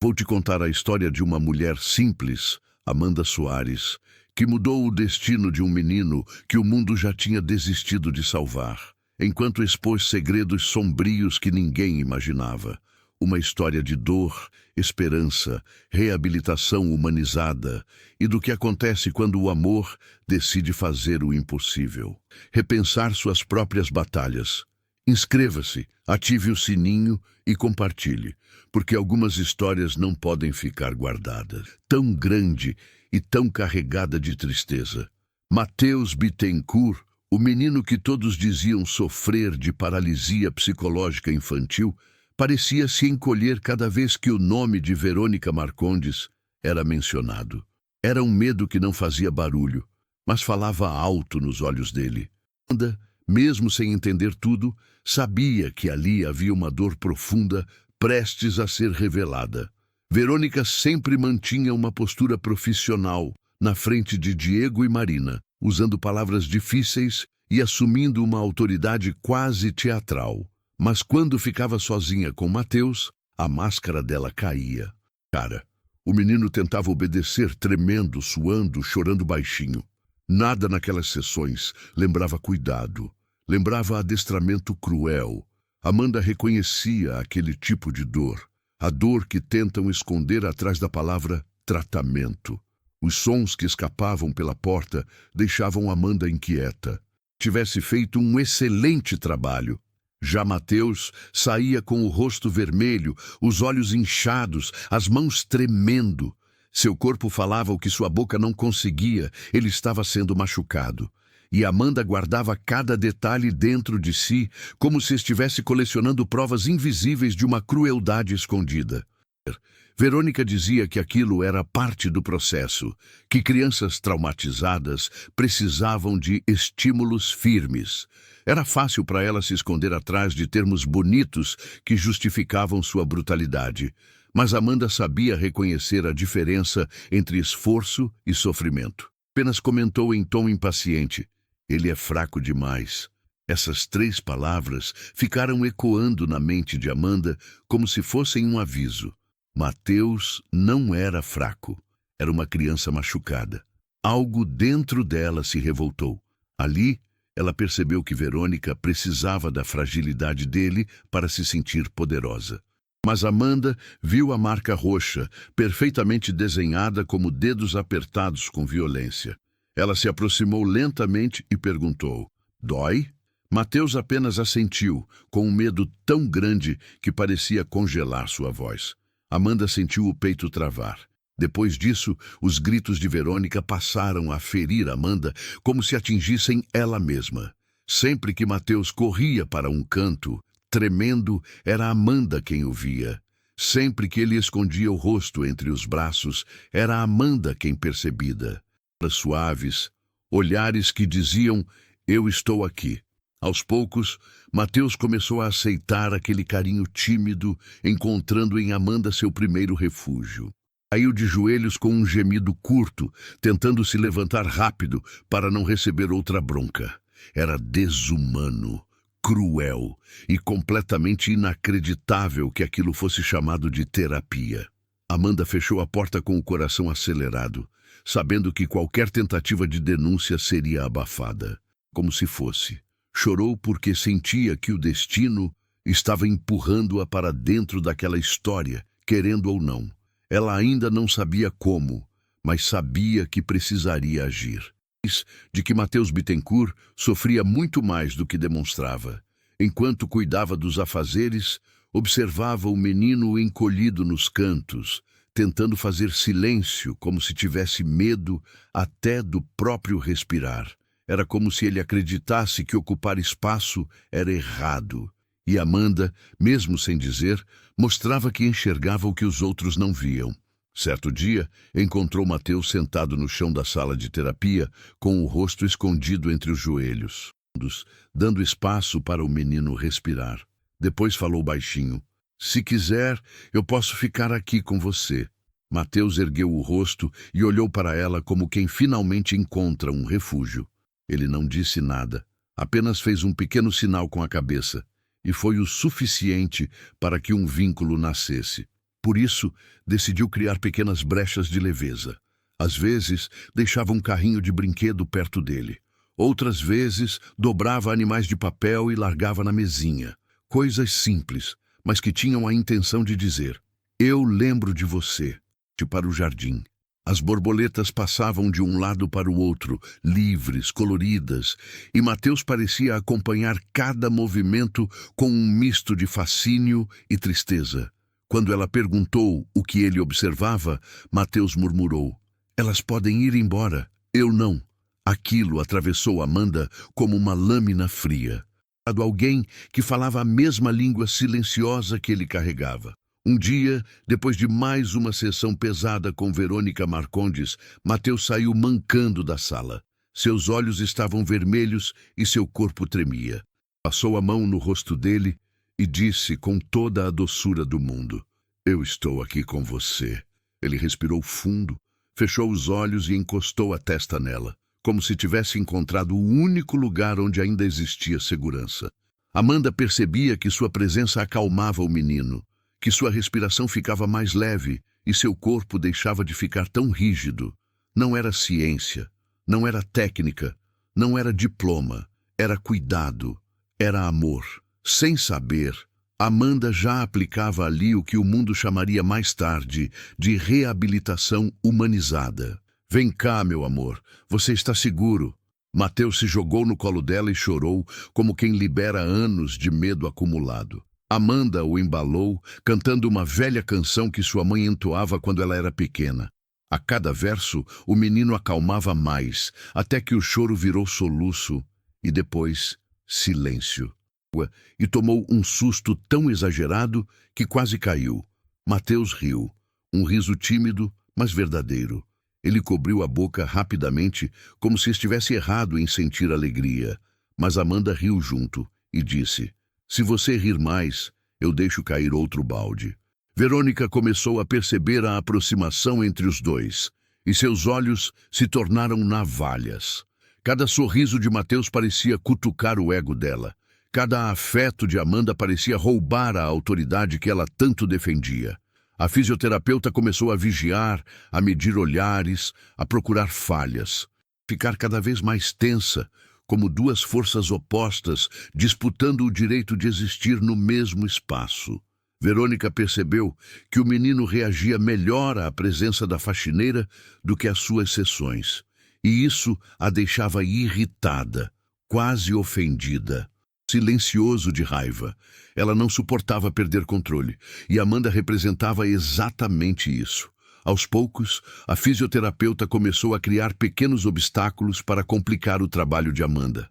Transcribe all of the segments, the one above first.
Vou te contar a história de uma mulher simples, Amanda Soares, que mudou o destino de um menino que o mundo já tinha desistido de salvar, enquanto expôs segredos sombrios que ninguém imaginava. Uma história de dor, esperança, reabilitação humanizada e do que acontece quando o amor decide fazer o impossível. Repensar suas próprias batalhas. Inscreva-se, ative o sininho e compartilhe, porque algumas histórias não podem ficar guardadas. Tão grande e tão carregada de tristeza. Matheus Bittencourt, o menino que todos diziam sofrer de paralisia psicológica infantil, parecia se encolher cada vez que o nome de Verônica Marcondes era mencionado. Era um medo que não fazia barulho, mas falava alto nos olhos dele. Amanda, mesmo sem entender tudo, sabia que ali havia uma dor profunda prestes a ser revelada. Verônica sempre mantinha uma postura profissional na frente de Diego e Marina, usando palavras difíceis e assumindo uma autoridade quase teatral. Mas quando ficava sozinha com Matheus, a máscara dela caía. O menino tentava obedecer, tremendo, suando, chorando baixinho. Nada naquelas sessões lembrava cuidado, lembrava adestramento cruel. Amanda reconhecia aquele tipo de dor, a dor que tentam esconder atrás da palavra tratamento. Os sons que escapavam pela porta deixavam Amanda inquieta. Tivesse feito um excelente trabalho. Já Matheus saía com o rosto vermelho, os olhos inchados, as mãos tremendo. Seu corpo falava o que sua boca não conseguia, ele estava sendo machucado. E Amanda guardava cada detalhe dentro de si, como se estivesse colecionando provas invisíveis de uma crueldade escondida. Verônica dizia que aquilo era parte do processo, que crianças traumatizadas precisavam de estímulos firmes. Era fácil para ela se esconder atrás de termos bonitos que justificavam sua brutalidade, mas Amanda sabia reconhecer a diferença entre esforço e sofrimento. Apenas comentou em tom impaciente: "Ele é fraco demais." Essas 3 palavras ficaram ecoando na mente de Amanda como se fossem um aviso. Matheus não era fraco, era uma criança machucada. Algo dentro dela se revoltou. Ali, ela percebeu que Verônica precisava da fragilidade dele para se sentir poderosa. Mas Amanda viu a marca roxa, perfeitamente desenhada como dedos apertados com violência. Ela se aproximou lentamente e perguntou: "Dói?" Matheus apenas assentiu, com um medo tão grande que parecia congelar sua voz. Amanda sentiu o peito travar. Depois disso, os gritos de Verônica passaram a ferir Amanda como se atingissem ela mesma. Sempre que Matheus corria para um canto, tremendo, era Amanda quem o via. Sempre que ele escondia o rosto entre os braços, era Amanda quem percebida. Suaves, olhares que diziam: "Eu estou aqui." Aos poucos, Matheus começou a aceitar aquele carinho tímido, encontrando em Amanda seu primeiro refúgio. Caiu de joelhos com um gemido curto, tentando se levantar rápido para não receber outra bronca. Era desumano, cruel e completamente inacreditável que aquilo fosse chamado de terapia. Amanda fechou a porta com o coração acelerado, sabendo que qualquer tentativa de denúncia seria abafada. Como se fosse. Chorou porque sentia que o destino estava empurrando-a para dentro daquela história, querendo ou não. Ela ainda não sabia como, mas sabia que precisaria agir. De que Matheus Bittencourt sofria muito mais do que demonstrava. Enquanto cuidava dos afazeres, observava o menino encolhido nos cantos, tentando fazer silêncio, como se tivesse medo até do próprio respirar. Era como se ele acreditasse que ocupar espaço era errado. E Amanda, mesmo sem dizer, mostrava que enxergava o que os outros não viam. Certo dia, encontrou Matheus sentado no chão da sala de terapia, com o rosto escondido entre os joelhos, dando espaço para o menino respirar. Depois falou baixinho: "Se quiser, eu posso ficar aqui com você." Matheus ergueu o rosto e olhou para ela como quem finalmente encontra um refúgio. Ele não disse nada, apenas fez um pequeno sinal com a cabeça, e foi o suficiente para que um vínculo nascesse. Por isso, decidiu criar pequenas brechas de leveza. Às vezes, deixava um carrinho de brinquedo perto dele. Outras vezes, dobrava animais de papel e largava na mesinha. Coisas simples, mas que tinham a intenção de dizer: eu lembro de você, para o jardim. As borboletas passavam de um lado para o outro, livres, coloridas, e Mateus parecia acompanhar cada movimento com um misto de fascínio e tristeza. Quando ela perguntou o que ele observava, Mateus murmurou: elas podem ir embora, eu não. Aquilo atravessou Amanda como uma lâmina fria. Alguém que falava a mesma língua silenciosa que ele carregava. Um dia, depois de mais uma sessão pesada com Verônica Marcondes, Mateus saiu mancando da sala. Seus olhos estavam vermelhos e seu corpo tremia. Passou a mão no rosto dele e disse com toda a doçura do mundo: eu estou aqui com você. Ele respirou fundo, fechou os olhos e encostou a testa nela, como se tivesse encontrado o único lugar onde ainda existia segurança. Amanda percebia que sua presença acalmava o menino, que sua respiração ficava mais leve e seu corpo deixava de ficar tão rígido. Não era ciência, não era técnica, não era diploma, era cuidado, era amor. Sem saber, Amanda já aplicava ali o que o mundo chamaria mais tarde de reabilitação humanizada. Vem cá, meu amor, você está seguro. Mateus se jogou no colo dela e chorou, como quem libera anos de medo acumulado. Amanda o embalou, cantando uma velha canção que sua mãe entoava quando ela era pequena. A cada verso, o menino acalmava mais, até que o choro virou soluço e depois silêncio. E tomou um susto tão exagerado que quase caiu. Mateus riu, um riso tímido, mas verdadeiro. Ele cobriu a boca rapidamente, como se estivesse errado em sentir alegria. Mas Amanda riu junto e disse: se você rir mais, eu deixo cair outro balde. Verônica começou a perceber a aproximação entre os dois, e seus olhos se tornaram navalhas. Cada sorriso de Mateus parecia cutucar o ego dela. Cada afeto de Amanda parecia roubar a autoridade que ela tanto defendia. A fisioterapeuta começou a vigiar, a medir olhares, a procurar falhas. Ficar cada vez mais tensa, como duas forças opostas disputando o direito de existir no mesmo espaço. Verônica percebeu que o menino reagia melhor à presença da faxineira do que às suas sessões, e isso a deixava irritada, quase ofendida. Silencioso de raiva. Ela não suportava perder controle, e Amanda representava exatamente isso. Aos poucos, a fisioterapeuta começou a criar pequenos obstáculos para complicar o trabalho de Amanda.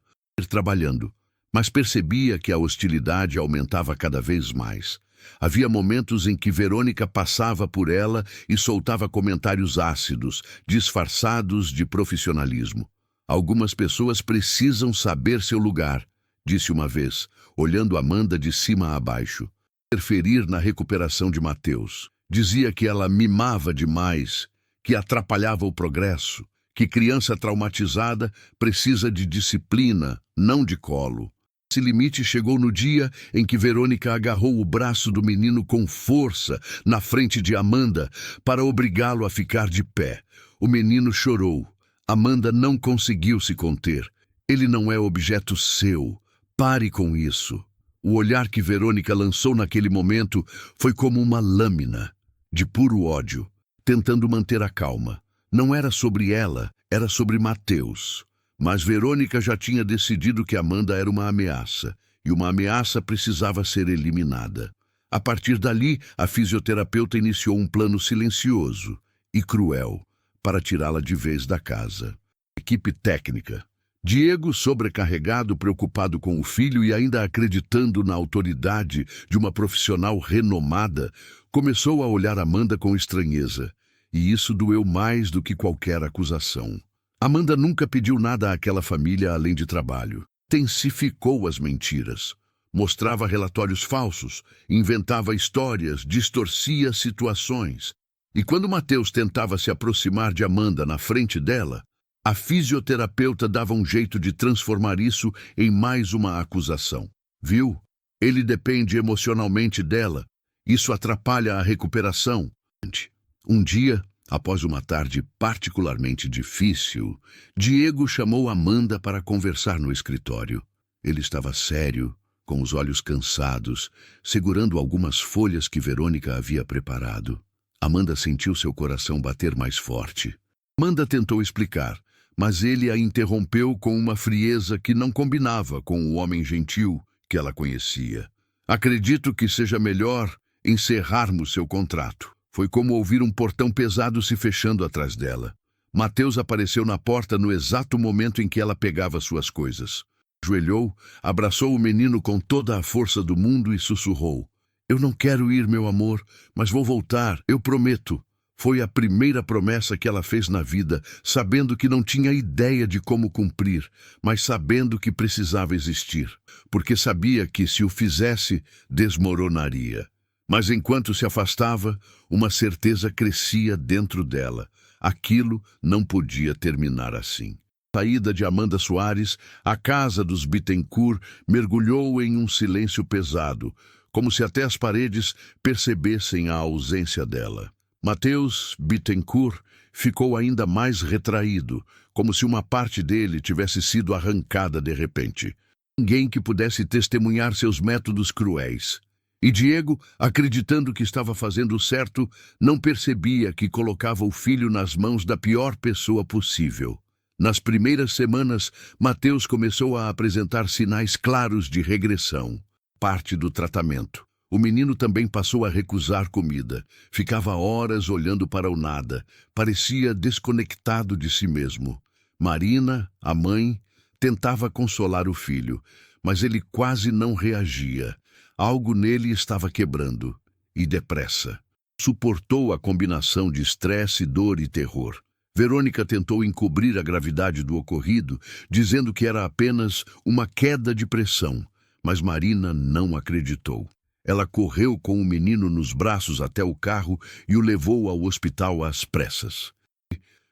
Trabalhando, mas percebia que a hostilidade aumentava cada vez mais. Havia momentos em que Verônica passava por ela e soltava comentários ácidos, disfarçados de profissionalismo. Algumas pessoas precisam saber seu lugar, disse uma vez, olhando Amanda de cima a baixo. Interferir na recuperação de Mateus. Dizia que ela mimava demais, que atrapalhava o progresso, que criança traumatizada precisa de disciplina, não de colo. Esse limite chegou no dia em que Verônica agarrou o braço do menino com força na frente de Amanda para obrigá-lo a ficar de pé. O menino chorou. Amanda não conseguiu se conter. Ele não é objeto seu. Pare com isso. O olhar que Verônica lançou naquele momento foi como uma lâmina de puro ódio, tentando manter a calma. Não era sobre ela, era sobre Mateus. Mas Verônica já tinha decidido que Amanda era uma ameaça, e uma ameaça precisava ser eliminada. A partir dali, a fisioterapeuta iniciou um plano silencioso e cruel para tirá-la de vez da casa. Equipe técnica. Diego, sobrecarregado, preocupado com o filho e ainda acreditando na autoridade de uma profissional renomada, começou a olhar Amanda com estranheza, e isso doeu mais do que qualquer acusação. Amanda nunca pediu nada àquela família além de trabalho. Intensificou as mentiras, mostrava relatórios falsos, inventava histórias, distorcia situações. E quando Mateus tentava se aproximar de Amanda na frente dela, a fisioterapeuta dava um jeito de transformar isso em mais uma acusação. Viu? Ele depende emocionalmente dela, Isso atrapalha a recuperação. Um dia, após uma tarde particularmente difícil, Diego chamou Amanda para conversar no escritório. Ele estava sério, com os olhos cansados, segurando algumas folhas que Verônica havia preparado. Amanda sentiu seu coração bater mais forte. Amanda tentou explicar, mas ele a interrompeu com uma frieza que não combinava com o homem gentil que ela conhecia. Acredito que seja melhor encerrarmos seu contrato. Foi como ouvir um portão pesado se fechando atrás dela. Mateus apareceu na porta no exato momento em que ela pegava suas coisas. Ajoelhou, abraçou o menino com toda a força do mundo e sussurrou: "Eu não quero ir, meu amor, mas vou voltar, eu prometo." Foi a primeira promessa que ela fez na vida, sabendo que não tinha ideia de como cumprir, mas sabendo que precisava existir, porque sabia que, se o fizesse, desmoronaria. Mas enquanto se afastava, uma certeza crescia dentro dela. Aquilo não podia terminar assim. A saída de Amanda Soares, a casa dos Bittencourt mergulhou em um silêncio pesado, como se até as paredes percebessem a ausência dela. Mateus Bittencourt ficou ainda mais retraído, como se uma parte dele tivesse sido arrancada de repente. Ninguém que pudesse testemunhar seus métodos cruéis. E Diego, acreditando que estava fazendo o certo, não percebia que colocava o filho nas mãos da pior pessoa possível. Nas primeiras semanas, Mateus começou a apresentar sinais claros de regressão, parte do tratamento. O menino também passou a recusar comida. Ficava horas olhando para o nada. Parecia desconectado de si mesmo. Marina, a mãe, tentava consolar o filho, mas ele quase não reagia. Algo nele estava quebrando, e depressa. Suportou a combinação de estresse, dor e terror. Verônica tentou encobrir a gravidade do ocorrido, dizendo que era apenas uma queda de pressão, mas Marina não acreditou. Ela correu com o menino nos braços até o carro e o levou ao hospital às pressas.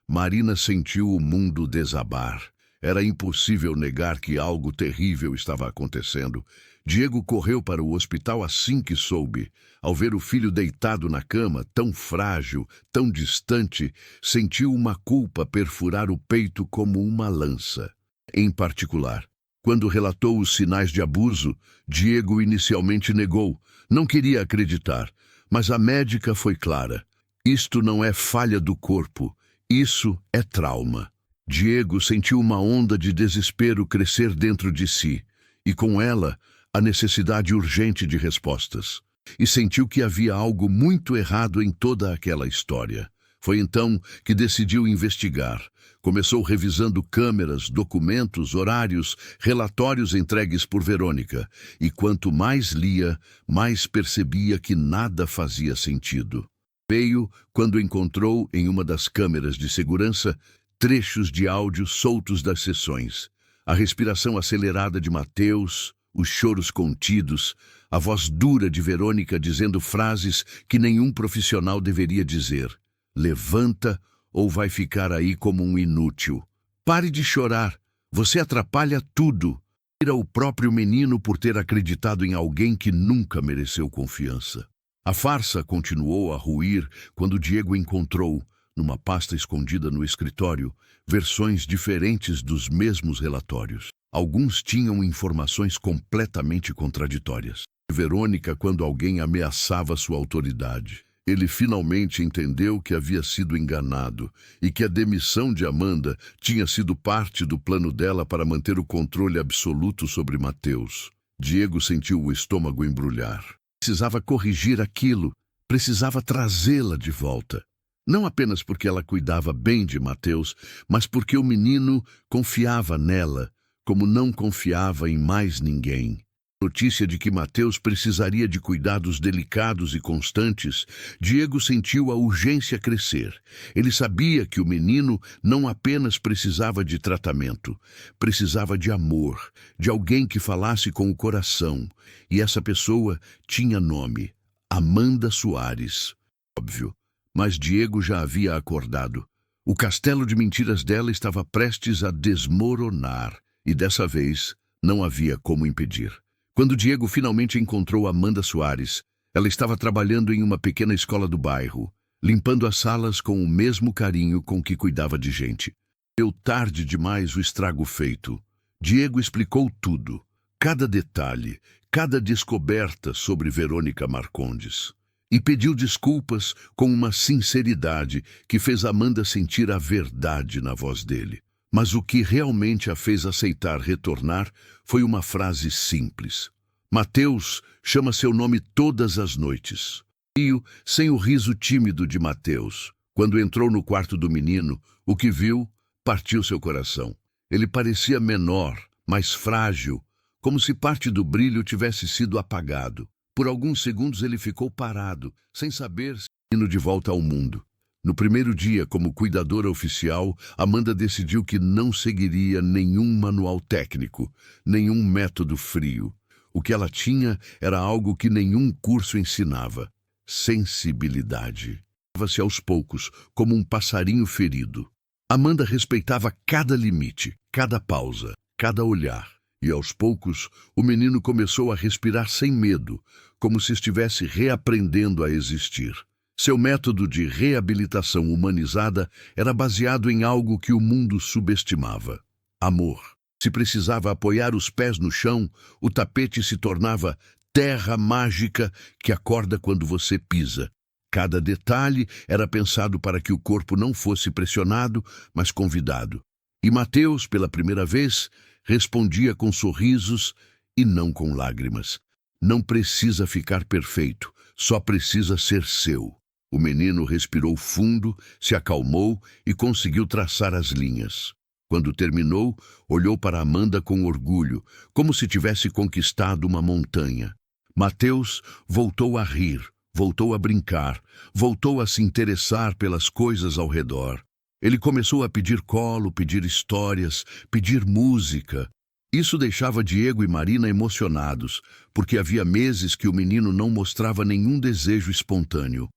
Marina sentiu o mundo desabar. Era impossível negar que algo terrível estava acontecendo. Diego correu para o hospital assim que soube. Ao ver o filho deitado na cama, tão frágil, tão distante, sentiu uma culpa perfurar o peito como uma lança. Em particular, quando relatou os sinais de abuso, Diego inicialmente negou. Não queria acreditar, mas a médica foi clara. Isto não é falha do corpo, isso é trauma. Diego sentiu uma onda de desespero crescer dentro de si, e com ela, a necessidade urgente de respostas. E sentiu que havia algo muito errado em toda aquela história. Foi então que decidiu investigar. Começou revisando câmeras, documentos, horários, relatórios entregues por Verônica. E quanto mais lia, mais percebia que nada fazia sentido. Veio quando encontrou, em uma das câmeras de segurança, trechos de áudio soltos das sessões. A respiração acelerada de Mateus, os choros contidos, a voz dura de Verônica dizendo frases que nenhum profissional deveria dizer. Levanta ou vai ficar aí como um inútil. Pare de chorar, você atrapalha tudo. Tira o próprio menino por ter acreditado em alguém que nunca mereceu confiança. A farsa continuou a ruir quando Diego encontrou, numa pasta escondida no escritório, versões diferentes dos mesmos relatórios. Alguns tinham informações completamente contraditórias. Verônica, quando alguém ameaçava sua autoridade. Ele finalmente entendeu que havia sido enganado e que a demissão de Amanda tinha sido parte do plano dela para manter o controle absoluto sobre Mateus. Diego sentiu o estômago embrulhar. Precisava corrigir aquilo, precisava trazê-la de volta. Não apenas porque ela cuidava bem de Mateus, mas porque o menino confiava nela, como não confiava em mais ninguém. Notícia de que Mateus precisaria de cuidados delicados e constantes, Diego sentiu a urgência crescer. Ele sabia que o menino não apenas precisava de tratamento, precisava de amor, de alguém que falasse com o coração. E essa pessoa tinha nome: Amanda Soares. Óbvio, mas Diego já havia acordado. O castelo de mentiras dela estava prestes a desmoronar, e dessa vez não havia como impedir. Quando Diego finalmente encontrou Amanda Soares, Ela estava trabalhando em uma pequena escola do bairro, limpando as salas com o mesmo carinho com que cuidava de gente. Deu tarde demais o estrago feito. Diego explicou tudo, cada detalhe, cada descoberta sobre Verônica Marcondes. E pediu desculpas com uma sinceridade que fez Amanda sentir a verdade na voz dele. Mas o que realmente a fez aceitar retornar foi uma frase simples. Mateus chama seu nome todas as noites. Rio, sem o riso tímido de Mateus. Quando entrou no quarto do menino, o que viu partiu seu coração. Ele parecia menor, mais frágil, como se parte do brilho tivesse sido apagado. Por alguns segundos ele ficou parado, sem saber se indo de volta ao mundo. No primeiro dia, como cuidadora oficial, Amanda decidiu que não seguiria nenhum manual técnico, nenhum método frio. O que ela tinha era algo que nenhum curso ensinava: sensibilidade. Dava-se aos poucos, como um passarinho ferido. Amanda respeitava cada limite, cada pausa, cada olhar. E aos poucos, o menino começou a respirar sem medo, como se estivesse reaprendendo a existir. Seu método de reabilitação humanizada era baseado em algo que o mundo subestimava: amor. Se precisava apoiar os pés no chão, o tapete se tornava terra mágica que acorda quando você pisa. Cada detalhe era pensado para que o corpo não fosse pressionado, mas convidado. E Mateus, pela primeira vez, respondia com sorrisos e não com lágrimas. Não precisa ficar perfeito, só precisa ser seu. O menino respirou fundo, se acalmou e conseguiu traçar as linhas. Quando terminou, olhou para Amanda com orgulho, como se tivesse conquistado uma montanha. Mateus voltou a rir, voltou a brincar, voltou a se interessar pelas coisas ao redor. Ele começou a pedir colo, pedir histórias, pedir música. Isso deixava Diego e Marina emocionados, porque havia meses que o menino não mostrava nenhum desejo espontâneo.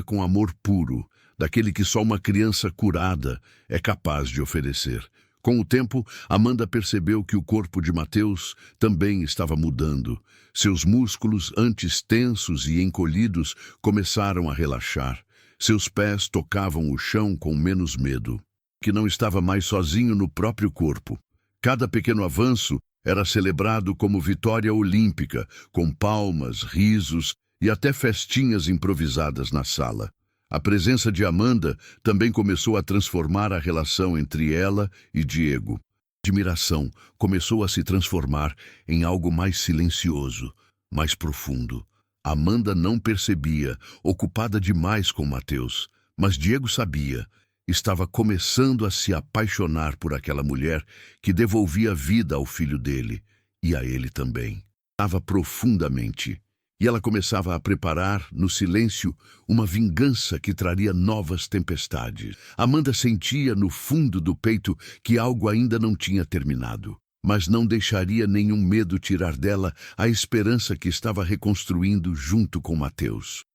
Com amor puro, daquele que só uma criança curada é capaz de oferecer. Com o tempo, Amanda percebeu que o corpo de Mateus também estava mudando. Seus músculos, antes tensos e encolhidos, começaram a relaxar. Seus pés tocavam o chão com menos medo. Que não estava mais sozinho no próprio corpo. Cada pequeno avanço era celebrado como vitória olímpica, com palmas, risos e até festinhas improvisadas na sala. A presença de Amanda também começou a transformar a relação entre ela e Diego. A admiração começou a se transformar em algo mais silencioso, mais profundo. Amanda não percebia, ocupada demais com Mateus, mas Diego sabia. Estava começando a se apaixonar por aquela mulher que devolvia vida ao filho dele, e a ele também. Amava profundamente. E ela começava a preparar, no silêncio, uma vingança que traria novas tempestades. Amanda sentia no fundo do peito que algo ainda não tinha terminado, mas não deixaria nenhum medo tirar dela a esperança que estava reconstruindo junto com Mateus.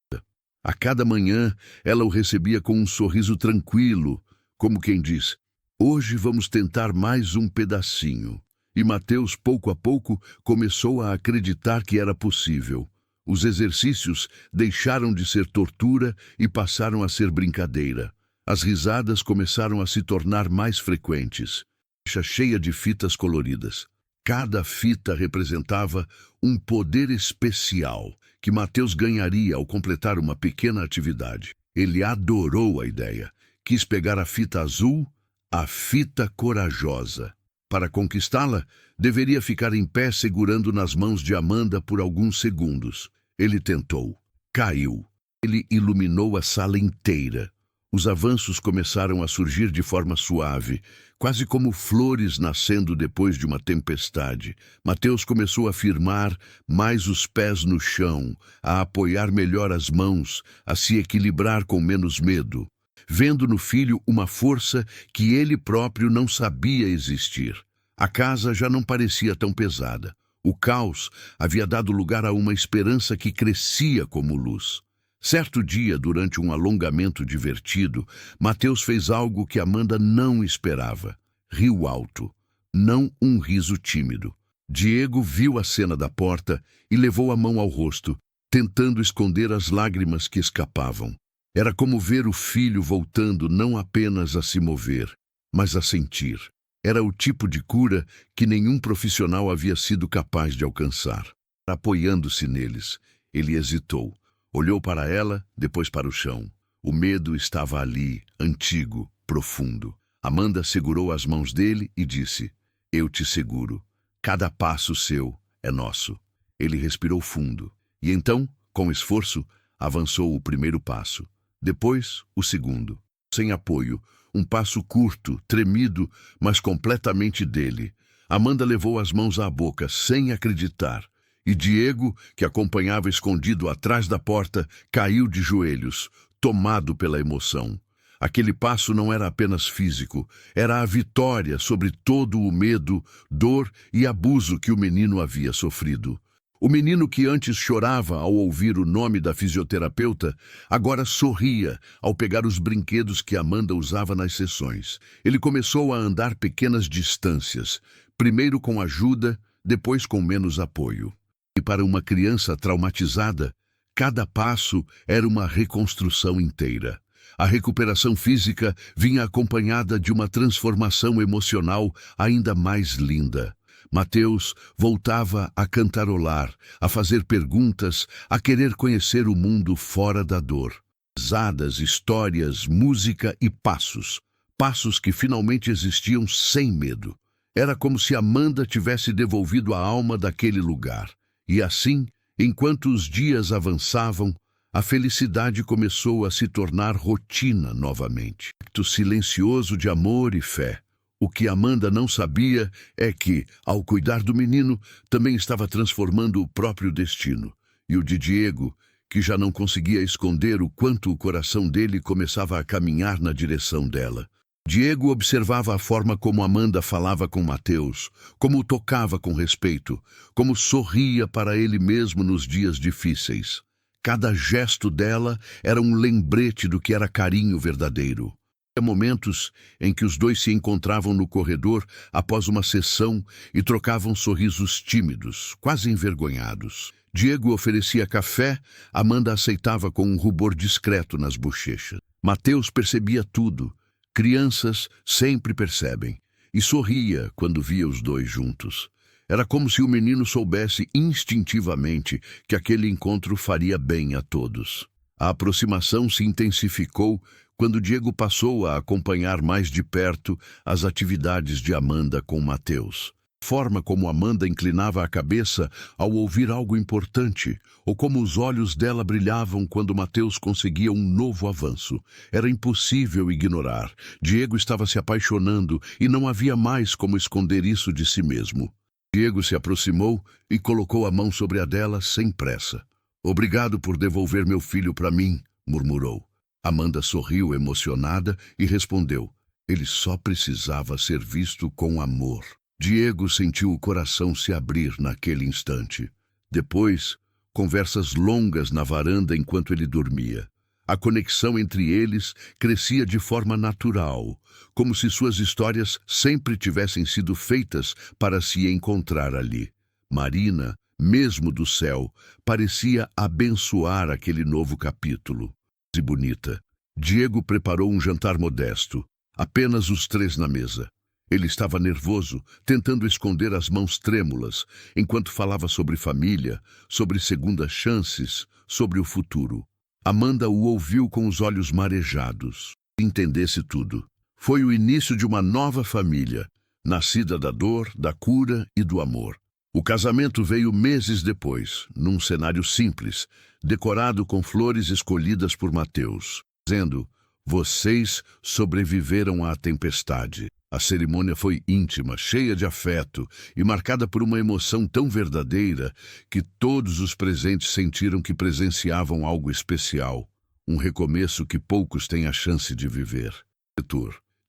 A cada manhã, ela o recebia com um sorriso tranquilo, como quem diz: hoje vamos tentar mais um pedacinho. E Mateus, pouco a pouco, começou a acreditar que era possível. Os exercícios deixaram de ser tortura e passaram a ser brincadeira. As risadas começaram a se tornar mais frequentes. Caixa cheia de fitas coloridas. Cada fita representava um poder especial que Mateus ganharia ao completar uma pequena atividade. Ele adorou a ideia. Quis pegar a fita azul, a fita corajosa. Para conquistá-la, deveria ficar em pé segurando nas mãos de Amanda por alguns segundos. Ele tentou. Caiu. Ele iluminou a sala inteira. Os avanços começaram a surgir de forma suave, quase como flores nascendo depois de uma tempestade. Mateus começou a firmar mais os pés no chão, a apoiar melhor as mãos, a se equilibrar com menos medo, vendo no filho uma força que ele próprio não sabia existir. A casa já não parecia tão pesada. O caos havia dado lugar a uma esperança que crescia como luz. Certo dia, durante um alongamento divertido, Mateus fez algo que Amanda não esperava. Riu alto, não um riso tímido. Diego viu a cena da porta e levou a mão ao rosto. tentando esconder as lágrimas que escapavam. Era como ver o filho voltando não apenas a se mover, mas a sentir. Era o tipo de cura que nenhum profissional havia sido capaz de alcançar. Apoiando-se neles, ele hesitou. Olhou para ela, depois para o chão. O medo estava ali, antigo, profundo. Amanda segurou as mãos dele e disse: "Eu te seguro. Cada passo seu é nosso." Ele respirou fundo. E então, com esforço, avançou o primeiro passo. Depois, o segundo. Sem apoio, um passo curto, tremido, mas completamente dele. Amanda levou as mãos à boca, sem acreditar. E Diego, que acompanhava escondido atrás da porta, caiu de joelhos, tomado pela emoção. Aquele passo não era apenas físico, era a vitória sobre todo o medo, dor e abuso que o menino havia sofrido. O menino que antes chorava ao ouvir o nome da fisioterapeuta, agora sorria ao pegar os brinquedos que Amanda usava nas sessões. Ele começou a andar pequenas distâncias, primeiro com ajuda, depois com menos apoio. E para uma criança traumatizada, cada passo era uma reconstrução inteira. A recuperação física vinha acompanhada de uma transformação emocional ainda mais linda. Mateus voltava a cantarolar, a fazer perguntas, a querer conhecer o mundo fora da dor. Risadas, histórias, música e passos. Passos que finalmente existiam sem medo. Era como se Amanda tivesse devolvido a alma daquele lugar. E assim, enquanto os dias avançavam, a felicidade começou a se tornar rotina novamente. Acto silencioso de amor e fé. O que Amanda não sabia é que, ao cuidar do menino, também estava transformando o próprio destino. E o de Diego, que já não conseguia esconder o quanto o coração dele começava a caminhar na direção dela. Diego observava a forma como Amanda falava com Mateus, como o tocava com respeito, como sorria para ele mesmo nos dias difíceis. Cada gesto dela era um lembrete do que era carinho verdadeiro. Havia momentos em que os dois se encontravam no corredor após uma sessão e trocavam sorrisos tímidos, quase envergonhados. Diego oferecia café, Amanda aceitava com um rubor discreto nas bochechas. Mateus percebia tudo. Crianças sempre percebem. E sorria quando via os dois juntos. Era como se o menino soubesse instintivamente que aquele encontro faria bem a todos. A aproximação se intensificou quando Diego passou a acompanhar mais de perto as atividades de Amanda com Mateus. A forma como Amanda inclinava a cabeça ao ouvir algo importante, ou como os olhos dela brilhavam quando Mateus conseguia um novo avanço. Era impossível ignorar. Diego estava se apaixonando e não havia mais como esconder isso de si mesmo. Diego se aproximou e colocou a mão sobre a dela sem pressa. "Obrigado por devolver meu filho para mim", murmurou. Amanda sorriu emocionada e respondeu: "Ele só precisava ser visto com amor." Diego sentiu o coração se abrir naquele instante. Depois, conversas longas na varanda enquanto ele dormia. A conexão entre eles crescia de forma natural, como se suas histórias sempre tivessem sido feitas para se encontrar ali. Marina, mesmo do céu, parecia abençoar aquele novo capítulo. E bonita. Diego preparou um jantar modesto, apenas os três na mesa. Ele estava nervoso, tentando esconder as mãos trêmulas, enquanto falava sobre família, sobre segundas chances, sobre o futuro. Amanda o ouviu com os olhos marejados. Entendesse tudo. Foi o início de uma nova família, nascida da dor, da cura e do amor. O casamento veio meses depois, num cenário simples, decorado com flores escolhidas por Mateus, dizendo: "Vocês sobreviveram à tempestade." A cerimônia foi íntima, cheia de afeto e marcada por uma emoção tão verdadeira que todos os presentes sentiram que presenciavam algo especial, um recomeço que poucos têm a chance de viver.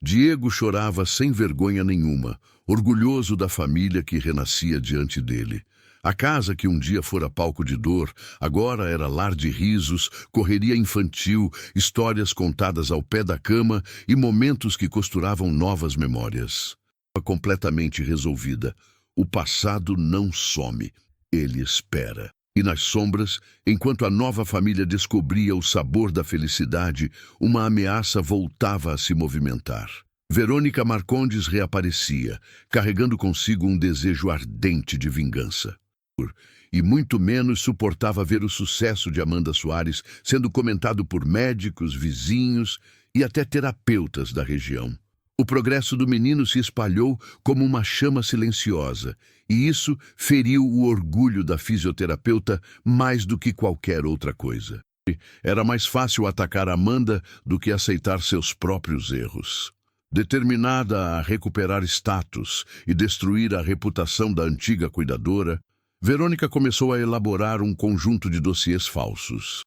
Diego chorava sem vergonha nenhuma, orgulhoso da família que renascia diante dele. A casa que um dia fora palco de dor, agora era lar de risos, correria infantil, histórias contadas ao pé da cama e momentos que costuravam novas memórias. Completamente resolvida. O passado não some, ele espera. E nas sombras, enquanto a nova família descobria o sabor da felicidade, uma ameaça voltava a se movimentar. Verônica Marcondes reaparecia, carregando consigo um desejo ardente de vingança. E muito menos suportava ver o sucesso de Amanda Soares sendo comentado por médicos, vizinhos e até terapeutas da região. O progresso do menino se espalhou como uma chama silenciosa, e isso feriu o orgulho da fisioterapeuta mais do que qualquer outra coisa. Era mais fácil atacar Amanda do que aceitar seus próprios erros. Determinada a recuperar status e destruir a reputação da antiga cuidadora, Verônica começou a elaborar um conjunto de dossiês falsos.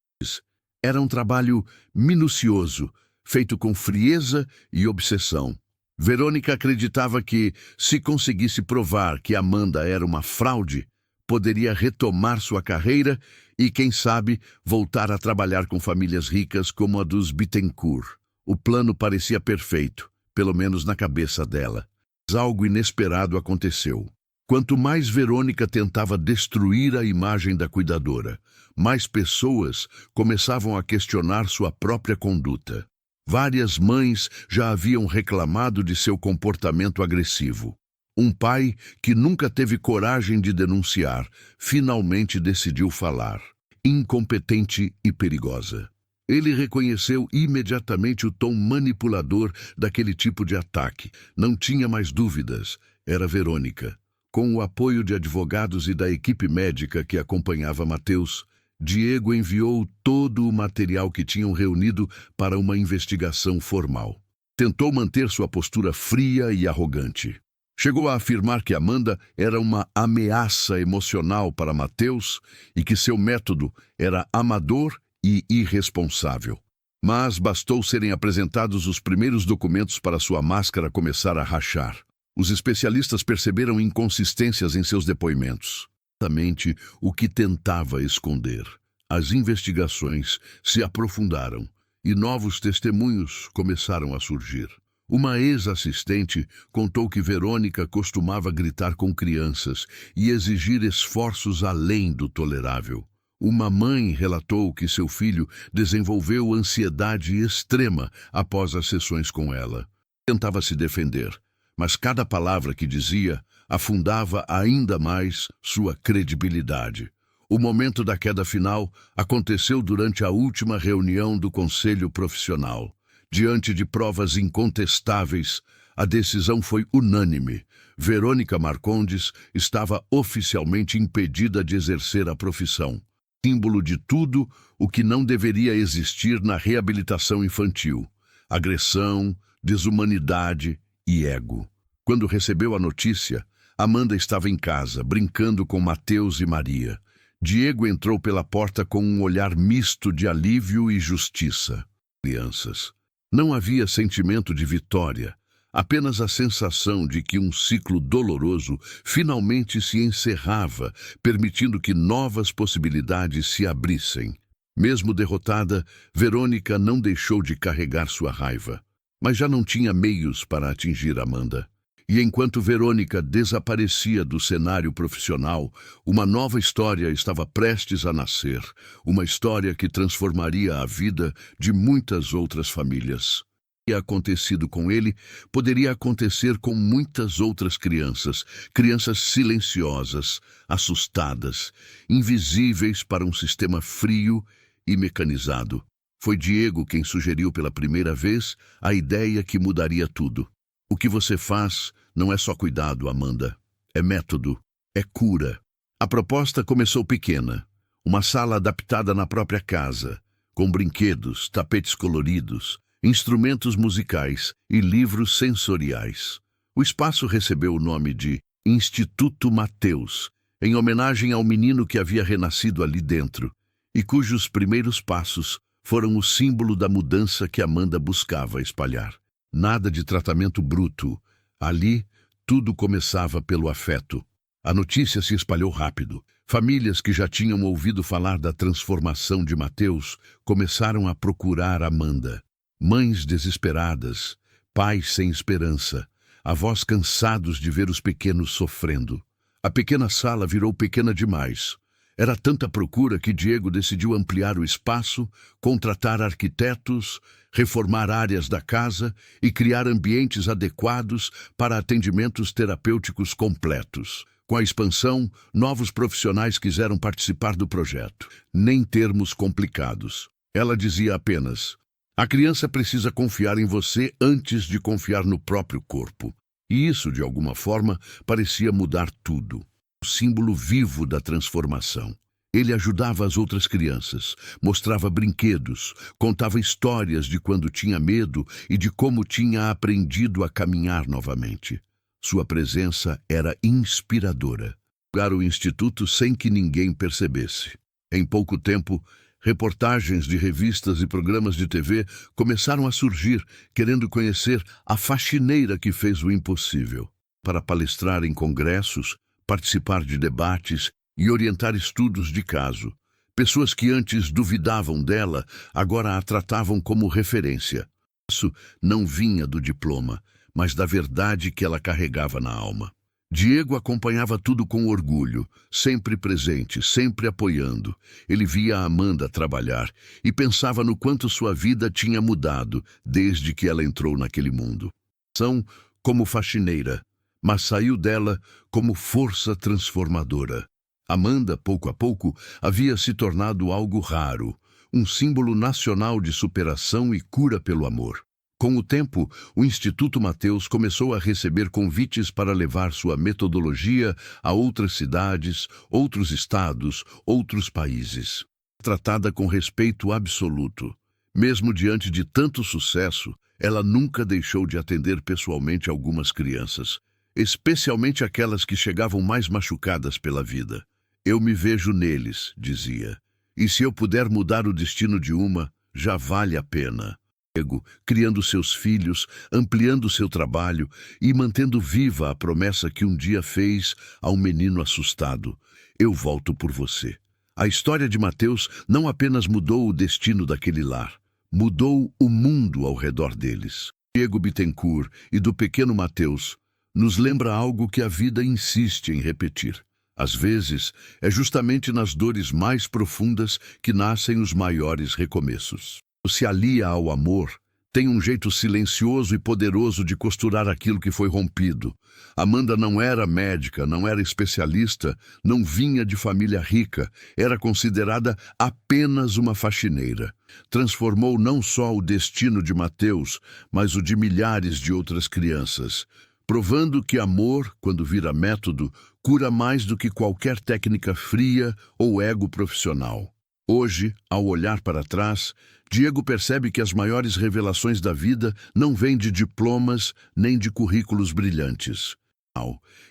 Era um trabalho minucioso, feito com frieza e obsessão. Verônica acreditava que, se conseguisse provar que Amanda era uma fraude, poderia retomar sua carreira e, quem sabe, voltar a trabalhar com famílias ricas como a dos Bittencourt. O plano parecia perfeito, pelo menos na cabeça dela. Mas algo inesperado aconteceu. Quanto mais Verônica tentava destruir a imagem da cuidadora, mais pessoas começavam a questionar sua própria conduta. Várias mães já haviam reclamado de seu comportamento agressivo. Um pai, que nunca teve coragem de denunciar, finalmente decidiu falar. Incompetente e perigosa. Ele reconheceu imediatamente o tom manipulador daquele tipo de ataque. Não tinha mais dúvidas. Era Verônica. Com o apoio de advogados e da equipe médica que acompanhava Matheus, Diego enviou todo o material que tinham reunido para uma investigação formal. Tentou manter sua postura fria e arrogante. Chegou a afirmar que Amanda era uma ameaça emocional para Matheus e que seu método era amador e irresponsável. Mas bastou serem apresentados os primeiros documentos para sua máscara começar a rachar. Os especialistas perceberam inconsistências em seus depoimentos. Exatamente o que tentava esconder. As investigações se aprofundaram e novos testemunhos começaram a surgir. Uma ex-assistente contou que Verônica costumava gritar com crianças e exigir esforços além do tolerável. Uma mãe relatou que seu filho desenvolveu ansiedade extrema após as sessões com ela. Tentava se defender, mas cada palavra que dizia afundava ainda mais sua credibilidade. O momento da queda final aconteceu durante a última reunião do Conselho Profissional. Diante de provas incontestáveis, a decisão foi unânime. Verônica Marcondes estava oficialmente impedida de exercer a profissão. Símbolo de tudo o que não deveria existir na reabilitação infantil: agressão, desumanidade e ego. Quando recebeu a notícia, Amanda estava em casa, brincando com Matheus e Maria. Diego entrou pela porta com um olhar misto de alívio e justiça. Crianças. Não havia sentimento de vitória, apenas a sensação de que um ciclo doloroso finalmente se encerrava, permitindo que novas possibilidades se abrissem. Mesmo derrotada, Verônica não deixou de carregar sua raiva, mas já não tinha meios para atingir Amanda. E enquanto Verônica desaparecia do cenário profissional, uma nova história estava prestes a nascer, uma história que transformaria a vida de muitas outras famílias. O que tinha acontecido com ele poderia acontecer com muitas outras crianças, crianças silenciosas, assustadas, invisíveis para um sistema frio e mecanizado. Foi Diego quem sugeriu pela primeira vez a ideia que mudaria tudo. O que você faz não é só cuidado, Amanda. É método, é cura. A proposta começou pequena. Uma sala adaptada na própria casa, com brinquedos, tapetes coloridos, instrumentos musicais e livros sensoriais. O espaço recebeu o nome de Instituto Matheus, em homenagem ao menino que havia renascido ali dentro, e cujos primeiros passos foram o símbolo da mudança que Amanda buscava espalhar. Nada de tratamento bruto. Ali, tudo começava pelo afeto. A notícia se espalhou rápido. Famílias que já tinham ouvido falar da transformação de Matheus começaram a procurar Amanda. Mães desesperadas, pais sem esperança, avós cansados de ver os pequenos sofrendo. A pequena sala virou pequena demais. Era tanta procura que Diego decidiu ampliar o espaço, contratar arquitetos, reformar áreas da casa e criar ambientes adequados para atendimentos terapêuticos completos. Com a expansão, novos profissionais quiseram participar do projeto. Nem termos complicados. Ela dizia apenas: a criança precisa confiar em você antes de confiar no próprio corpo. E isso, de alguma forma, parecia mudar tudo. O símbolo vivo da transformação. Ele ajudava as outras crianças, mostrava brinquedos, contava histórias de quando tinha medo e de como tinha aprendido a caminhar novamente. Sua presença era inspiradora. Para o instituto sem que ninguém percebesse. Em pouco tempo, reportagens de revistas e programas de TV começaram a surgir, querendo conhecer a faxineira que fez o impossível. Para palestrar em congressos, participar de debates e orientar estudos de caso. Pessoas que antes duvidavam dela, agora a tratavam como referência. Isso não vinha do diploma, mas da verdade que ela carregava na alma. Diego acompanhava tudo com orgulho, sempre presente, sempre apoiando. Ele via a Amanda trabalhar e pensava no quanto sua vida tinha mudado desde que ela entrou naquele mundo. São como faxineira, mas saiu dela como força transformadora. Amanda, pouco a pouco, havia se tornado algo raro, um símbolo nacional de superação e cura pelo amor. Com o tempo, o Instituto Mateus começou a receber convites para levar sua metodologia a outras cidades, outros estados, outros países. Tratada com respeito absoluto. Mesmo diante de tanto sucesso, ela nunca deixou de atender pessoalmente algumas crianças, especialmente aquelas que chegavam mais machucadas pela vida. Eu me vejo neles, dizia, e se eu puder mudar o destino de uma, já vale a pena. Diego, criando seus filhos, ampliando seu trabalho e mantendo viva a promessa que um dia fez a um menino assustado. Eu volto por você. A história de Mateus não apenas mudou o destino daquele lar, mudou o mundo ao redor deles. Diego Bittencourt e do pequeno Mateus nos lembra algo que a vida insiste em repetir. Às vezes, é justamente nas dores mais profundas que nascem os maiores recomeços. Se alia ao amor, tem um jeito silencioso e poderoso de costurar aquilo que foi rompido. Amanda não era médica, não era especialista, não vinha de família rica, era considerada apenas uma faxineira. Transformou não só o destino de Mateus, mas o de milhares de outras crianças, provando que amor, quando vira método, cura mais do que qualquer técnica fria ou ego profissional. Hoje, ao olhar para trás, Diego percebe que as maiores revelações da vida não vêm de diplomas nem de currículos brilhantes.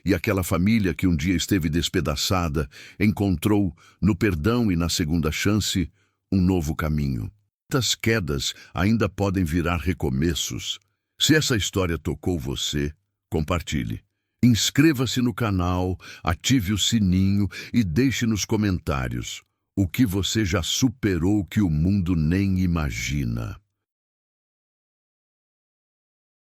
E aquela família que um dia esteve despedaçada encontrou, no perdão e na segunda chance, um novo caminho. Muitas quedas ainda podem virar recomeços. Se essa história tocou você, compartilhe. Inscreva-se no canal, ative o sininho e deixe nos comentários o que você já superou que o mundo nem imagina.